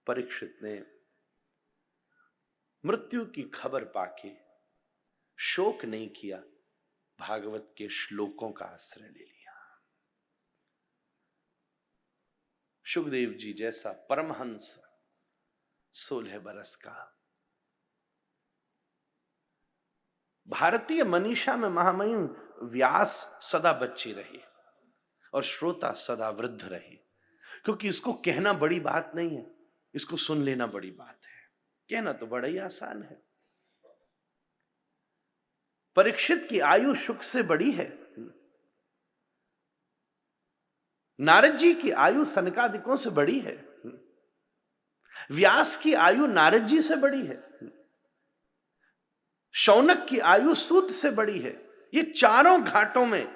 परीक्षित ने मृत्यु की खबर पाके शोक नहीं किया, भागवत के श्लोकों का आश्रय ले लिया। सुखदेव जी जैसा परमहंस 16 बरस का, भारतीय मनीषा में महामहिम व्यास सदा बच्चे रहे और श्रोता सदा वृद्ध रहे, क्योंकि इसको कहना बड़ी बात नहीं है, इसको सुन लेना बड़ी बात है। कहना तो बड़ा ही आसान है। परीक्षित की आयु शुक से बड़ी है, नारद जी की आयु सनकादिकों से बड़ी है, व्यास की आयु नारद जी से बड़ी है, शौनक की आयु सूत से बड़ी है। ये चारों घाटों में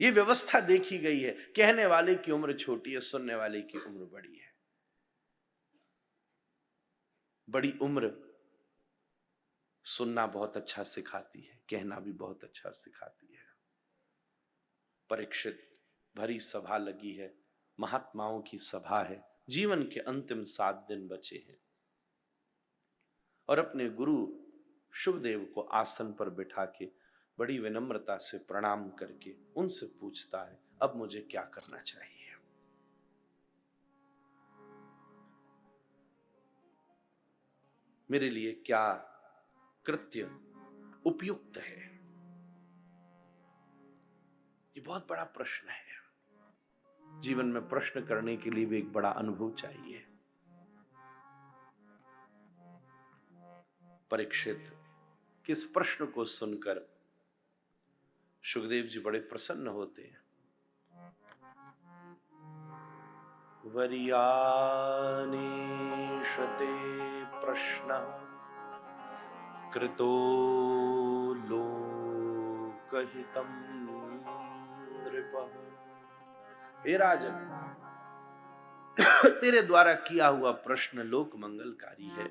ये व्यवस्था देखी गई है। कहने वाले की उम्र छोटी है, सुनने वाले की उम्र बड़ी है। बड़ी उम्र सुनना बहुत अच्छा सिखाती है, कहना भी बहुत अच्छा सिखाती है। परीक्षित भरी सभा लगी है, महात्माओं की सभा है, जीवन के अंतिम 7 दिन बचे हैं, और अपने गुरु शुभदेव को आसन पर बिठा के बड़ी विनम्रता से प्रणाम करके उनसे पूछता है, अब मुझे क्या करना चाहिए? मेरे लिए क्या कृत्य उपयुक्त है? ये बहुत बड़ा प्रश्न है। जीवन में प्रश्न करने के लिए भी एक बड़ा अनुभव चाहिए। परीक्षित किस प्रश्न को सुनकर सुखदेव जी बड़े प्रसन्न होते हैं। वरियानेशते प्रश्न कृतो लोकहितम नृपः। हे राजन, तेरे द्वारा किया हुआ प्रश्न लोक मंगलकारी है।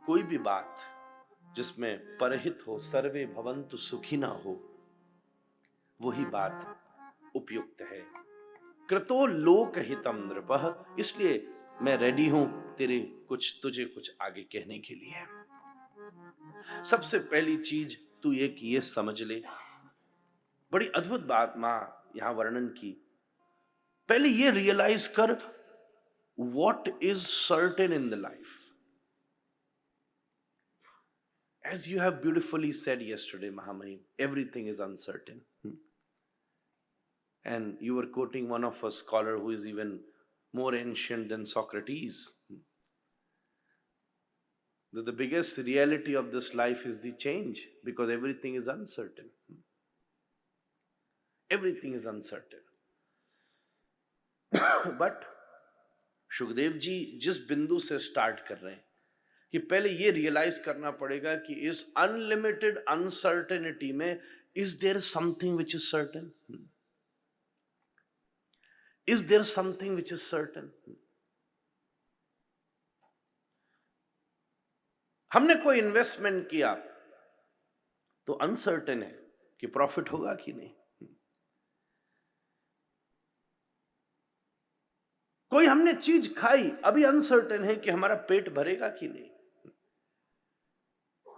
कोई भी बात जिसमें परहित हो, सर्वे भवन्तु सुखिना हो, वही बात उपयुक्त है। कृतो लोकहितम नृपः, इसलिए मैं रेडी हूं तुझे कुछ आगे कहने के लिए। सबसे पहली चीज तू ये समझ ले, बड़ी अद्भुत बात मां यहां वर्णन की। पहले ये रियलाइज कर, what is certain in the life. As you have beautifully said yesterday, Mahamahim, everything is uncertain. And you were quoting one of a scholar who is even more ancient than Socrates. That the biggest reality of this life is the change, because everything is uncertain. Everything is uncertain. But Sukhdev ji जिस बिंदु से start कर रहे हैं कि पहले ये realise करना पड़ेगा कि इस अनलिमिटेड अनसर्टेनिटी में is there something which is certain? Is there something which is certain? हमने कोई इन्वेस्टमेंट किया तो अनसर्टेन है कि प्रॉफिट होगा कि नहीं। कोई हमने चीज खाई, अभी अनसर्टेन है कि हमारा पेट भरेगा कि नहीं।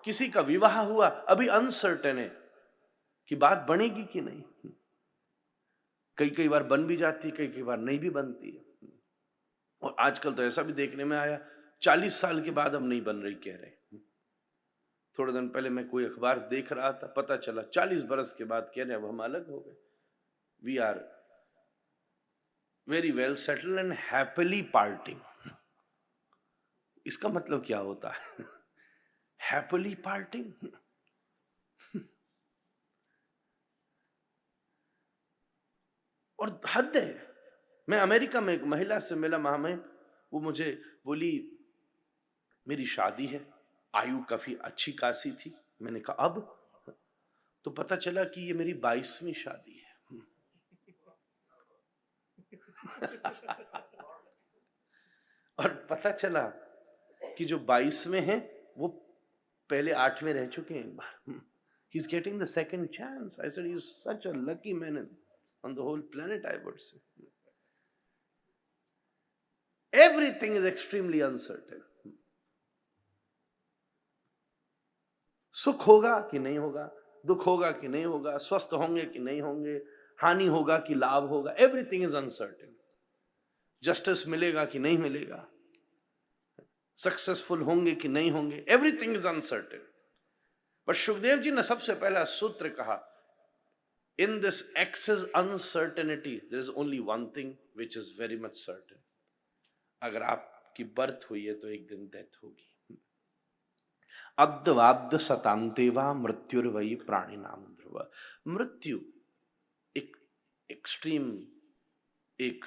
किसी का विवाह हुआ, अभी अनसर्टेन है कि बात बनेगी कि नहीं। कई बार बन भी जाती, कई बार नहीं भी बनती है। और आजकल तो ऐसा भी देखने में आया, 40 साल के बाद अब नहीं बन रही कह रहे। थोड़े दिन पहले मैं कोई अखबार देख रहा था, पता चला 40 बरस के बाद कह रहे अब हम अलग हो गए। We are very well settled and happily parting. इसका मतलब क्या होता है? Happily parting. और हद है। मैं अमेरिका में एक महिला से मिला महामहिम, वो मुझे बोली मेरी शादी है, आयु काफी अच्छी खासी थी। मैंने कहा अब? तो पता चला कि ये मेरी 22वीं शादी है। और पता चला कि जो 22वें हैं वो पहले 8वें रह चुके हैं एक बार। He's getting the second chance. I said he's such a lucky man on the whole planet, I would say. Everything is extremely uncertain. सुख होगा कि नहीं होगा, दुख होगा कि नहीं होगा, स्वस्थ होंगे कि नहीं होंगे, हानि होगा कि लाभ होगा, एवरीथिंग इज अनसर्टेन। जस्टिस मिलेगा कि नहीं मिलेगा, सक्सेसफुल होंगे कि नहीं होंगे, एवरीथिंग इज अनसर्टेन। पर सुखदेव जी ने सबसे पहला सूत्र कहा, in this excess uncertainty there is only one thing which is very much certain. अगर आपकी बर्थ हुई है तो एक दिन डेथ होगी। अद्वाब्द सतांतेवा मृत्युर्वयी प्राणी नाम ध्रुव। मृत्यु एक एक्सट्रीम, एक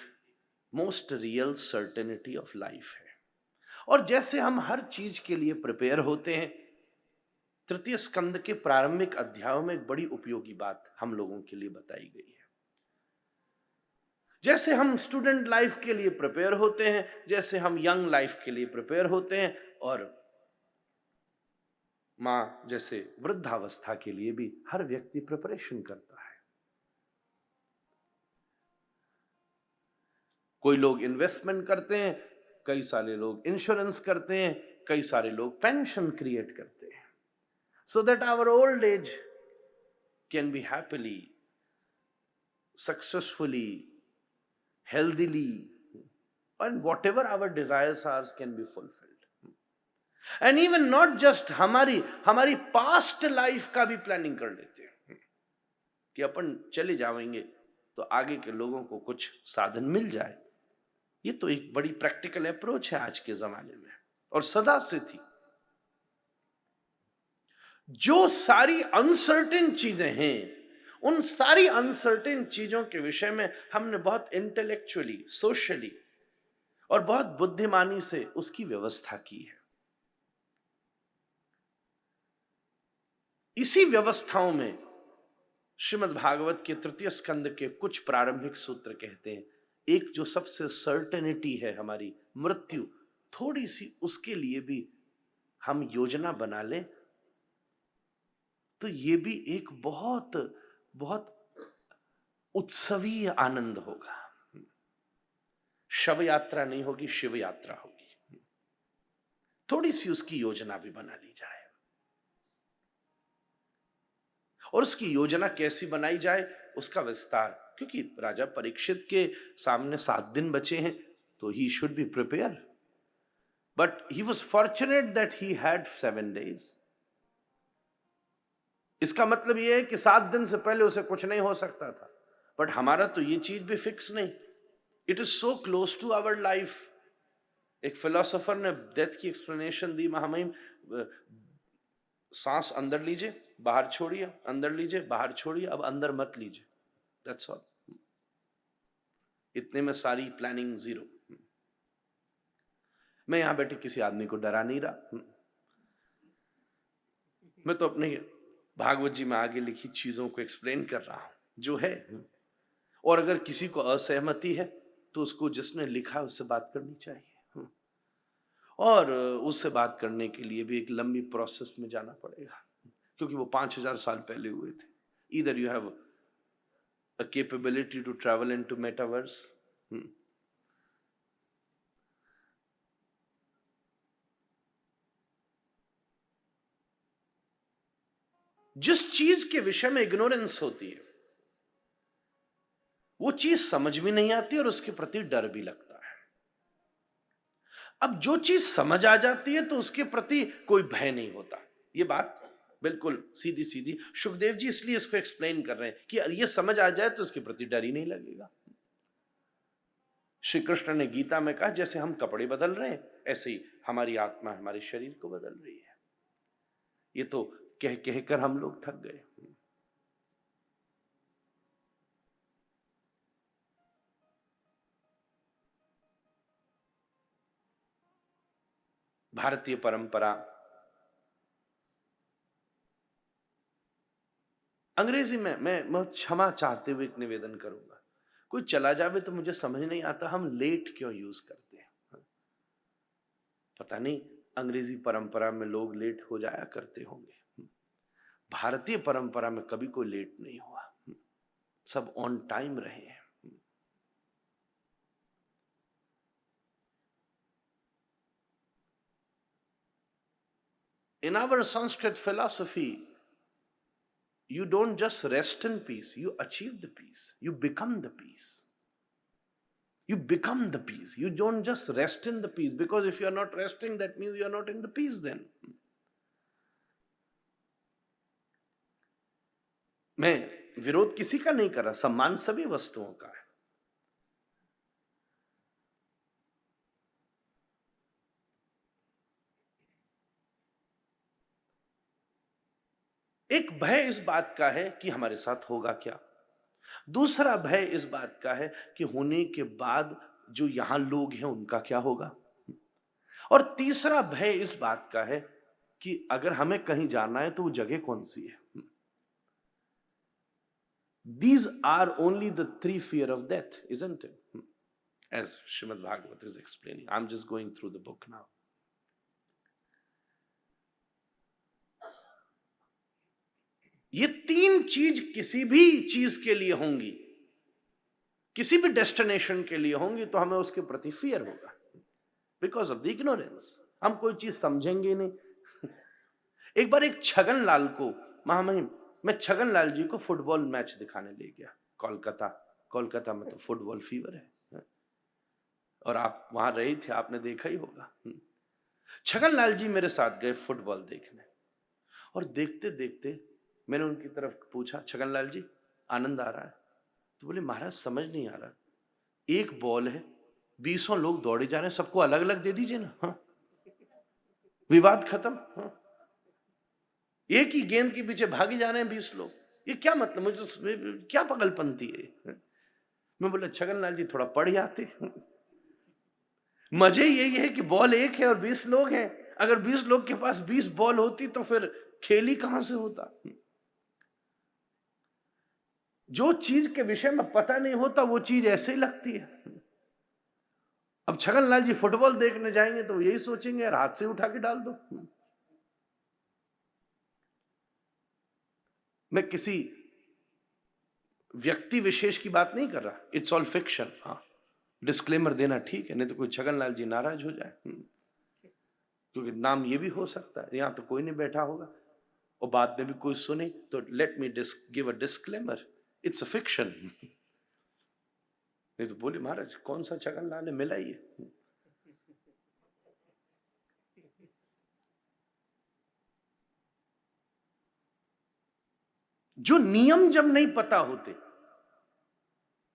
most real certainty of life है। और जैसे हम हर चीज के लिए प्रिपेयर होते हैं, तृतीय स्कंद के प्रारंभिक अध्यायों में एक बड़ी उपयोगी बात हम लोगों के लिए बताई गई है। जैसे हम स्टूडेंट लाइफ के लिए प्रिपेयर होते हैं, जैसे हम यंग लाइफ के लिए प्रिपेयर होते हैं, और मां जैसे वृद्धावस्था के लिए भी हर व्यक्ति प्रिपरेशन करता है। कोई लोग इन्वेस्टमेंट करते हैं, कई सारे लोग इंश्योरेंस करते हैं, कई सारे लोग पेंशन क्रिएट करते हैं, so that our old age can be happily, successfully, healthily, and whatever our desires are can be fulfilled. And even not just हमारी पास्ट लाइफ का भी प्लानिंग कर लेते हैं कि अपन चले जाएंगे तो आगे के लोगों को कुछ साधन मिल जाए। ये तो एक बड़ी प्रैक्टिकल अप्रोच है आज के जमाने में, और सदा से थी। जो सारी अनसर्टेन चीजें हैं, उन सारी अनसर्टेन चीजों के विषय में हमने बहुत इंटेलेक्चुअली, सोशली और बहुत बुद्धिमानी से उसकी व्यवस्था की है। इसी व्यवस्थाओं में श्रीमद् भागवत के तृतीय स्कंद के कुछ प्रारंभिक सूत्र कहते हैं, एक जो सबसे सर्टेनिटी है हमारी मृत्यु, थोड़ी सी उसके लिए भी हम योजना बना लें तो ये भी एक बहुत बहुत उत्सवीय आनंद होगा। शव यात्रा नहीं होगी, शिव यात्रा होगी। थोड़ी सी उसकी योजना भी बना ली जाए। और उसकी योजना कैसी बनाई जाए, उसका विस्तार, क्योंकि राजा परीक्षित के सामने 7 दिन बचे हैं, तो he should be prepare, but he was fortunate that he had 7 days। इसका मतलब यह है कि 7 दिन से पहले उसे कुछ नहीं हो सकता था, बट हमारा तो ये चीज भी फिक्स नहीं। It is so close to our life. एक फिलोसोफर ने डेथ की एक्सप्लेनेशन दी, महामहिम, सांस अंदर लीजिए, बाहर छोड़िए, अंदर लीजिए, बाहर छोड़िए, अब अंदर मत लीजिए, दैट्स ऑल। इतने में सारी प्लानिंग जीरो। मैं यहां बैठे किसी आदमी को डरा नहीं रहा, मैं तो अपने भागवत जी में आगे लिखी चीजों को एक्सप्लेन कर रहा हूं जो है। और अगर किसी को असहमति है तो उसको जिसने लिखा है उससे बात करनी चाहिए, और उससे बात करने के लिए भी एक लंबी प्रोसेस में जाना पड़ेगा, क्योंकि वो 5000 साल पहले हुए थे। Either you have a capability to travel into metaverse, जिस चीज के विषय में इग्नोरेंस होती है वो चीज समझ भी नहीं आती और उसके प्रति डर भी लगता है। अब जो चीज समझ आ जाती है तो उसके प्रति कोई भय नहीं होता। ये बात बिल्कुल सीधी सीधी सुखदेव जी इसलिए इसको एक्सप्लेन कर रहे हैं कि ये समझ आ जाए तो उसके प्रति डर ही नहीं लगेगा। श्री कृष्ण ने गीता में कहा, जैसे हम कपड़े बदल रहे हैं ऐसे ही हमारी आत्मा हमारे शरीर को बदल रही है। ये तो कह कहकर हम लोग थक गए। भारतीय परंपरा, अंग्रेजी में मैं क्षमा चाहते हुए एक निवेदन करूंगा, कोई चला जावे तो मुझे समझ नहीं आता हम लेट क्यों यूज करते हैं। पता नहीं अंग्रेजी परंपरा में लोग लेट हो जाया करते होंगे, भारतीय परंपरा में कभी कोई लेट नहीं हुआ, सब ऑन टाइम रहे हैं। In our Sanskrit philosophy, you don't just rest in peace, you achieve the peace, you become the peace. You become the peace. You don't just rest in the peace, because if you are not resting, that means you are not in the peace then. मैं विरोध किसी का नहीं कर रहा, सम्मान सभी वस्तुओं का है। एक भय इस बात का है कि हमारे साथ होगा क्या, दूसरा भय इस बात का है कि होने के बाद जो यहां लोग हैं उनका क्या होगा, और तीसरा भय इस बात का है कि अगर हमें कहीं जाना है तो वो जगह कौन सी है। These are only the three fear of death, isn't it? As Srimad Bhagavatam is explaining. I'm just going through the book now. ये तीन चीज किसी भी चीज के लिए होंगी, किसी भी डेस्टिनेशन के लिए होंगी, तो हमें उसके प्रति फियर होगा, बिकॉज ऑफ द इग्नोरेंस। हम कोई चीज समझेंगे नहीं। एक बार एक छगन लाल को, महामहिम, मैं छगन लाल जी को फुटबॉल मैच दिखाने ले गया कोलकाता में तो फुटबॉल फीवर है, और आप वहां रहे थे, आपने देखा ही होगा। छगन लाल जी मेरे साथ गए फुटबॉल देखने, और देखते देखते मैंने उनकी तरफ पूछा, छगन लाल जी आनंद आ रहा है? तो बोले महाराज समझ नहीं आ रहा, एक बॉल है, 20 लोग दौड़े जा रहे हैं, सबको अलग अलग दे दीजिए ना। हाँ, विवाद खत्म। हाँ, एक ही गेंद के पीछे भागे जा रहे हैं 20 लोग, ये क्या मतलब, मुझे क्या पागलपंती है। मैं बोला छगन लाल जी थोड़ा पढ़ जाते। मजे यही है कि बॉल एक है और 20 लोग हैं, अगर 20 लोग के पास 20 बॉल होती तो फिर खेल ही कहां से होता। जो चीज के विषय में पता नहीं होता वो चीज ऐसे ही लगती है। अब छगन लाल जी फुटबॉल देखने जाएंगे तो यही सोचेंगे यार हाथ से उठा के डाल दो। मैं किसी व्यक्ति विशेष की बात नहीं कर रहा, इट्स ऑल फिक्शन। हाँ, डिस्क्लेमर देना ठीक है, नहीं तो कोई छगन लाल जी नाराज हो जाए, क्योंकि नाम ये भी हो सकता है, यहां तो कोई नहीं बैठा होगा और बाद में भी कोई सुने, तो let me give a disclaimer, it's a fiction. नहीं तो बोले महाराज कौन सा छगन लाल है, मिला ही है। जो नियम जब नहीं पता होते,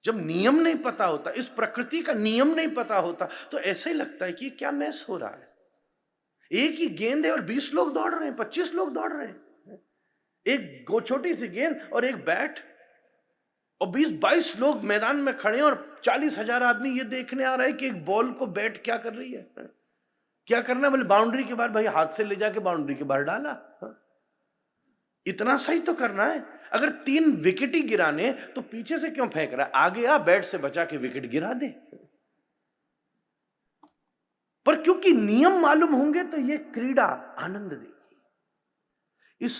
जब नियम नहीं पता होता, इस प्रकृति का नियम नहीं पता होता, तो ऐसे ही लगता है कि क्या मैस हो रहा है। एक ही गेंद है और 20 लोग दौड़ रहे हैं, 25 लोग दौड़ रहे हैं, एक छोटी सी गेंद और एक बैट, और 20-22 लोग मैदान में खड़े हैं, और 40,000 आदमी ये देखने आ रहा है कि एक बॉल को बैट क्या कर रही है, क्या करना, बोले बाउंड्री के बाहर, भाई हाथ से ले जाके बाउंड्री के बाहर डाला, इतना सही तो करना है। अगर 3 विकेट ही गिराने तो पीछे से क्यों फेंक रहा है, आगे आ बैट से बचा के विकेट गिरा दे। पर क्योंकि नियम मालूम होंगे तो ये क्रीड़ा आनंद देगी। इस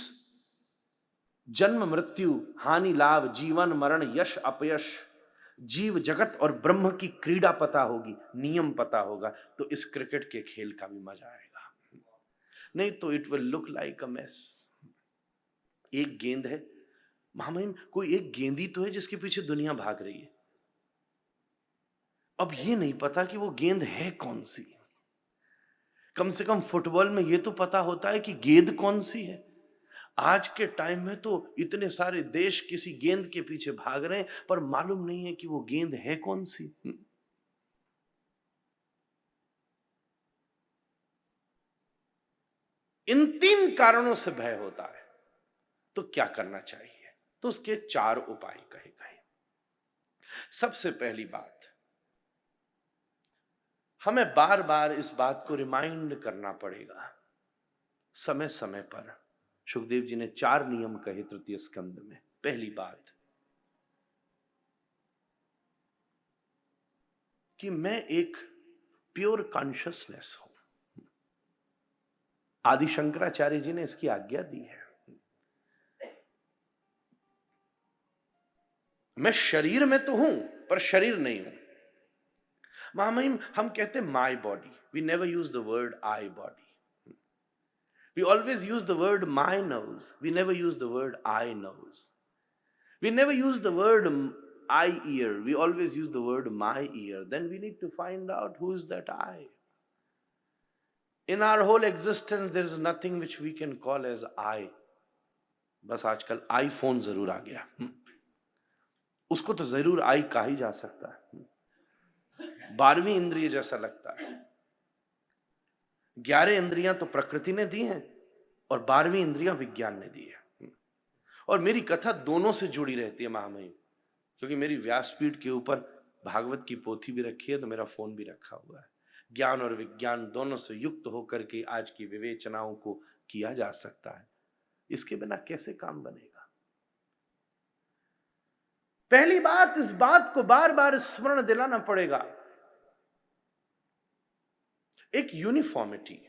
जन्म मृत्यु, हानि लाभ, जीवन मरण, यश अपयश, जीव जगत और ब्रह्म की क्रीड़ा पता होगी, नियम पता होगा, तो इस क्रिकेट के खेल का भी मजा आएगा। नहीं तो it will look like a mess. एक गेंद है, महामहिम कोई एक गेंदी तो है जिसके पीछे दुनिया भाग रही है, अब ये नहीं पता कि वो गेंद है कौन सी। कम से कम फुटबॉल में ये तो पता होता है कि गेंद कौन सी है। आज के टाइम में तो इतने सारे देश किसी गेंद के पीछे भाग रहे हैं, पर मालूम नहीं है कि वो गेंद है कौन सी। इन 3 कारणों से भय होता है, तो क्या करना चाहिए, तो उसके 4 उपाय कहे गए। सबसे पहली बात, हमें बार बार इस बात को रिमाइंड करना पड़ेगा समय समय पर। सुखदेव जी ने 4 नियम कहे तृतीय स्कंद में। पहली बात कि मैं एक प्योर कॉन्शियसनेस हूं। आदि शंकराचार्य जी ने इसकी आज्ञा दी है। मैं शरीर में तो हूं पर शरीर नहीं हूं। महामहिम हम कहते my body, we never use the word I body. We always use the word my nose. We never use the word I nose. We never use the word I ear. We always use the word my ear. Then we need to find out who is that I. In our whole existence, there is nothing which we can call as I. बस आजकल iPhone जरूर आ गया, उसको तो जरूर आई कहा ही जा सकता है। 12वीं इंद्रिय जैसा लगता है। 11 इंद्रियां तो प्रकृति ने दी हैं और 12वीं इंद्रियां विज्ञान ने दी है। और मेरी कथा दोनों से जुड़ी रहती है महामहिम, क्योंकि मेरी व्यासपीठ के ऊपर भागवत की पोथी भी रखी है, तो मेरा फोन भी रखा हुआ है। ज्ञान और विज्ञान दोनों से युक्त होकर के आज की विवेचनाओं को किया जा सकता है। इसके बिना कैसे काम बनेगा? पहली बात, इस बात को बार बार स्मरण दिलाना पड़ेगा, एक यूनिफॉर्मिटी,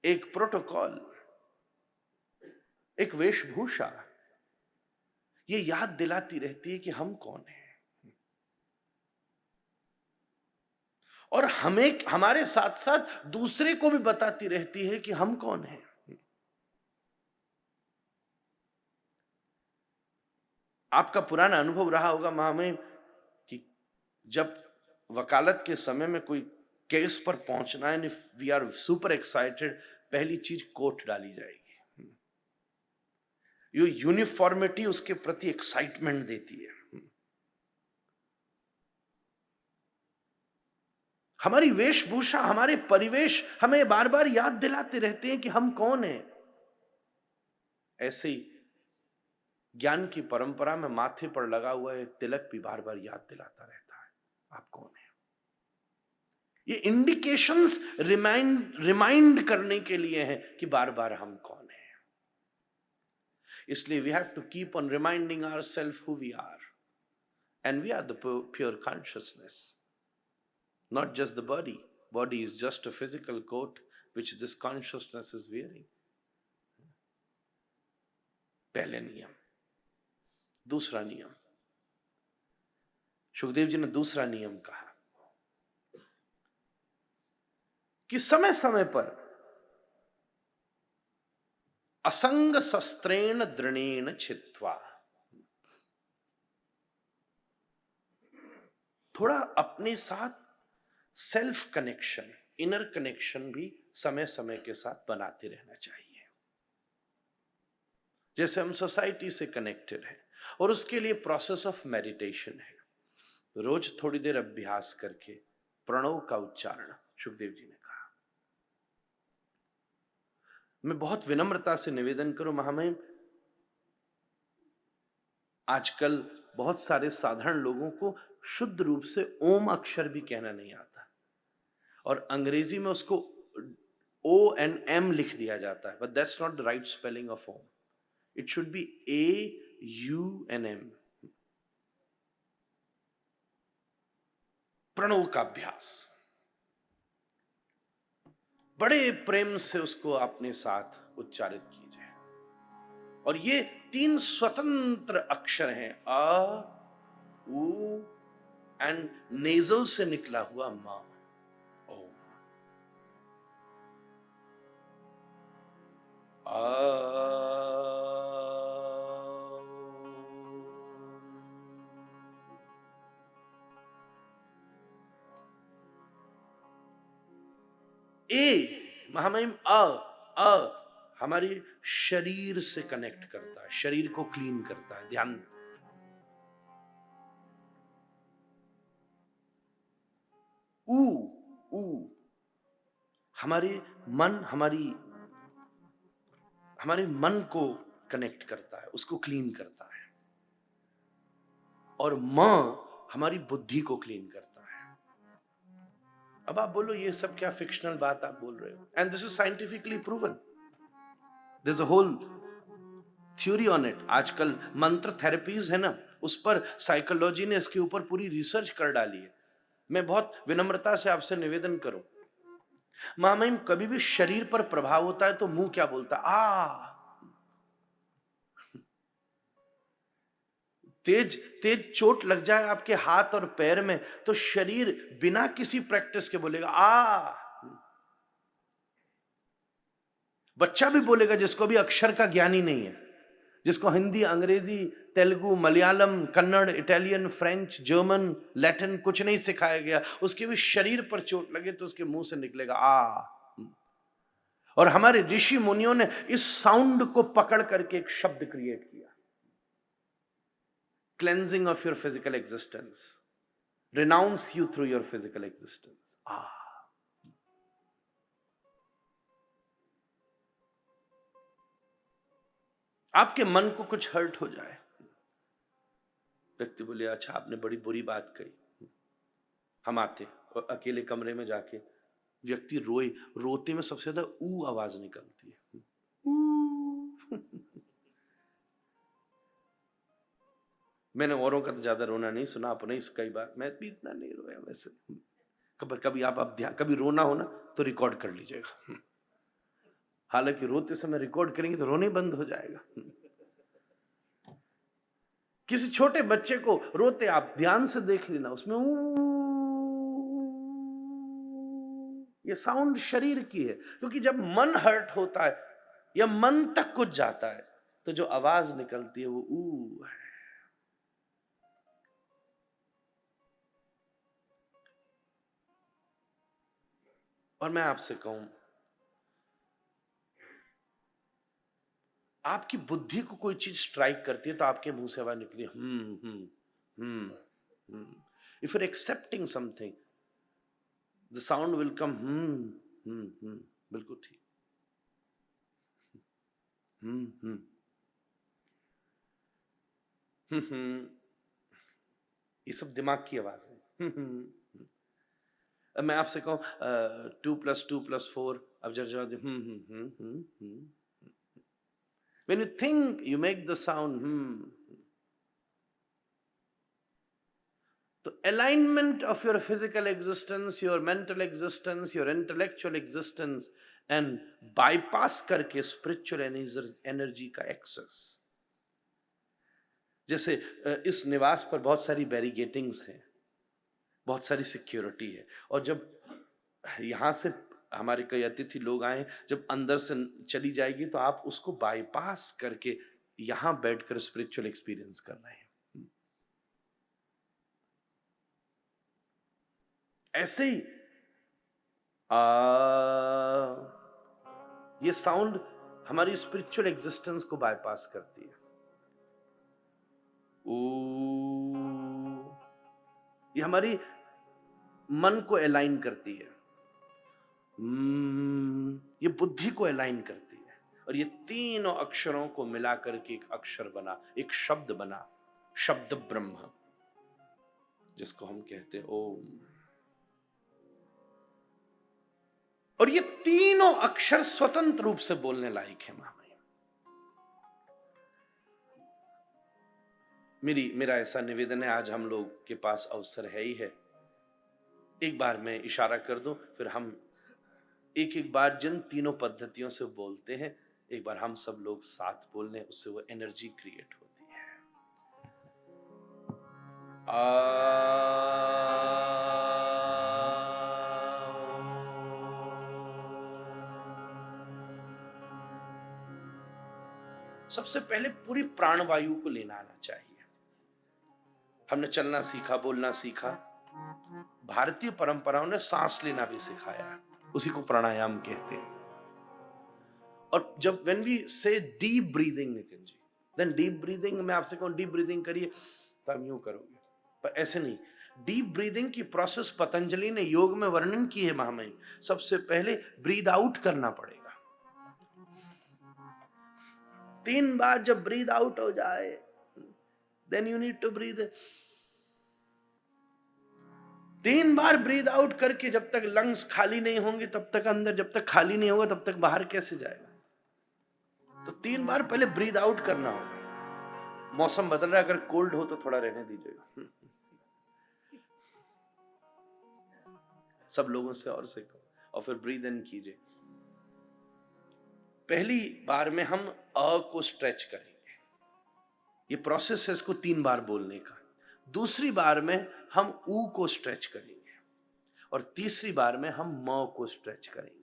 एक प्रोटोकॉल, एक वेशभूषा ये याद दिलाती रहती है कि हम कौन हैं, और हमें हमारे साथ साथ दूसरे को भी बताती रहती है कि हम कौन हैं। आपका पुराना अनुभव रहा होगा महामहिम कि जब वकालत के समय में कोई केस पर पहुंचना है, वी आर सुपर एक्साइटेड, पहली चीज कोर्ट डाली जाएगी। ये यूनिफॉर्मिटी उसके प्रति एक्साइटमेंट देती है। हमारी वेशभूषा, हमारे परिवेश हमें बार बार याद दिलाते रहते हैं कि हम कौन हैं। ऐसे ही ज्ञान की परंपरा में माथे पर लगा हुआ एक तिलक भी बार बार याद दिलाता रहता है आप कौन हैं। ये इंडिकेशंस रिमाइंड करने के लिए हैं कि बार बार हम कौन हैं। इसलिए we have to keep on reminding ourselves who we are, and we are the pure consciousness, not just the body. Body is just a physical coat which this consciousness is wearing. पहले नियम। दूसरा नियम, सुखदेव जी ने दूसरा नियम कहा कि समय समय पर असंग शस्त्रेण दृणेन छित्त्वा, थोड़ा अपने साथ सेल्फ कनेक्शन, इनर कनेक्शन भी समय समय के साथ बनाते रहना चाहिए। जैसे हम सोसाइटी से कनेक्टेड हैं और उसके लिए प्रोसेस ऑफ मेडिटेशन है, रोज थोड़ी देर अभ्यास करके प्रणव का उच्चारण, सुखदेव जी ने कहा। मैं बहुत विनम्रता से निवेदन करूं महामहिम, आजकल बहुत सारे साधारण लोगों को शुद्ध रूप से ओम अक्षर भी कहना नहीं आता, और अंग्रेजी में उसको O and M लिख दिया जाता है, but that's not the right spelling of Om. It should be AUNM. Pranav का अभ्यास बड़े प्रेम से उसको अपने साथ उच्चारित कीजिए, और ये 3 स्वतंत्र अक्षर हैं, अ, उ एंड नेजल से निकला हुआ मा। ए महामहिम अ हमारी शरीर से कनेक्ट करता है, शरीर को क्लीन करता है। ध्यान, ऊ हमारे मन को कनेक्ट करता है, उसको क्लीन करता है, और म हमारी बुद्धि को क्लीन करता है। अब आप बोलो ये सब क्या फिक्शनल बात आप बोल रहे हो, and this is scientifically proven, there is a whole theory on it. आजकल मंत्र थेरेपीज है ना, उस पर साइकोलॉजी ने इसके ऊपर पूरी रिसर्च कर डाली है। मैं बहुत विनम्रता से आपसे निवेदन करूं महामहिम, कभी भी शरीर पर प्रभाव होता है तो मुंह क्या बोलता है? आ। तेज चोट लग जाए आपके हाथ और पैर में तो शरीर बिना किसी प्रैक्टिस के बोलेगा आ। बच्चा भी बोलेगा जिसको भी अक्षर का ज्ञान ही नहीं है, जिसको हिंदी, अंग्रेजी, Telugu, Malayalam, Kannada, Italian, French, German, Latin कुछ नहीं सिखाया गया, उसके भी शरीर पर चोट लगे तो उसके मुंह से निकलेगा आ। और हमारे ऋषि मुनियों ने इस साउंड को पकड़ करके एक शब्द क्रिएट किया, cleansing of your physical existence, renounce you through your physical existence. आपके मन को कुछ हर्ट हो जाए, व्यक्ति बोले अच्छा आपने बड़ी बुरी बात कही, हम आते और अकेले कमरे में जाके व्यक्ति रोए, रोते में सबसे ज्यादा ऊ आवाज निकलती है। मैंने औरों का तो ज्यादा रोना नहीं सुना, अपने ही कई बार, मैं भी इतना नहीं रोया वैसे। कभी आप ध्यान, कभी रोना हो ना तो रिकॉर्ड कर लीजिएगा, हालांकि रोते समय रिकॉर्ड करेंगे तो रोने बंद हो जाएगा। किसी छोटे बच्चे को रोते आप ध्यान से देख लेना, उसमें ये साउंड शरीर की है, क्योंकि जब मन हर्ट होता है या मन तक कुछ जाता है तो जो आवाज निकलती है वो ऊ है। और मैं आपसे कहूं, आपकी बुद्धि को कोई चीज स्ट्राइक करती है तो आपके मुंह से आवाज निकली if you are accepting something the sound will come बिल्कुल ठीक। ये सब दिमाग की आवाज है। मैं आपसे कहूं 2+2+4, अब जरा when you think you make the sound तो alignment of your physical existence, your mental existence, your intellectual existence and bypass करके spiritual energy का access। जैसे इस निवास पर बहुत सारी बैरिगेटिंग्स हैं, बहुत सारी सिक्योरिटी है, और जब यहां से हमारे कई अतिथि लोग आए, जब अंदर से चली जाएगी तो आप उसको बाईपास करके यहां बैठकर स्पिरिचुअल एक्सपीरियंस कर रहे हैं। ऐसे ही ये साउंड हमारी स्पिरिचुअल एग्जिस्टेंस को बाईपास करती है। ये हमारी मन को अलाइन करती है, ये बुद्धि को अलाइन करती है, और ये तीनों अक्षरों को मिलाकर के एक अक्षर बना, एक शब्द बना, शब्द ब्रह्म, जिसको हम कहते हैं ओम। और ये तीनों अक्षर स्वतंत्र रूप से बोलने लायक है महामहिम। मेरा ऐसा निवेदन है, आज हम लोग के पास अवसर है ही है, एक बार मैं इशारा कर दूं, फिर हम एक बार जिन तीनों पद्धतियों से बोलते हैं, एक बार हम सब लोग साथ बोल लें, उससे वो एनर्जी क्रिएट होती है। सबसे पहले पूरी प्राणवायु को लेना आना चाहिए। हमने चलना सीखा, बोलना सीखा, भारतीय परंपराओं ने सांस लेना भी सिखाया, उसी को प्राणायाम कहते हैं। और जब when we say deep breathing, Nitin ji, then deep breathing, मैं आपसे कहूं डीप ब्रीदिंग करिए तो हम यूं करोगे, पर ऐसे नहीं। डीप ब्रीदिंग की प्रोसेस पतंजलि ने योग में वर्णन की है महामहिम। सबसे पहले ब्रीद आउट करना पड़ेगा, 3 बार जब ब्रीद आउट हो जाए, then you need to breathe। 3 bar breathe out करके जब तक लंग्स खाली नहीं होंगे तब तक अंदर, जब तक खाली नहीं होगा तब तक बाहर कैसे जाएगा? तो 3 बार पहले ब्रीद आउट करना होगा। मौसम बदल रहा है, अगर कोल्ड हो तो थोड़ा रहने दीजिएगा, सब लोगों से और सीखो, और फिर ब्रीद इन कीजिए। पहली बार में हम अ को स्ट्रेच करेंगे, ये प्रोसेस है इसको 3 बार बोलने का। दूसरी बार में हम ऊ को स्ट्रेच करेंगे, और तीसरी बार में हम म को स्ट्रेच करेंगे।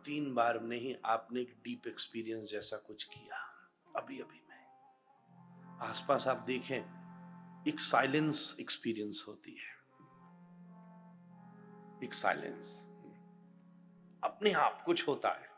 तीन बार नहीं, आपने एक डीप एक्सपीरियंस जैसा कुछ किया अभी अभी में। आसपास आप देखें, एक साइलेंस एक्सपीरियंस होती है, एक साइलेंस, अपने आप कुछ होता है।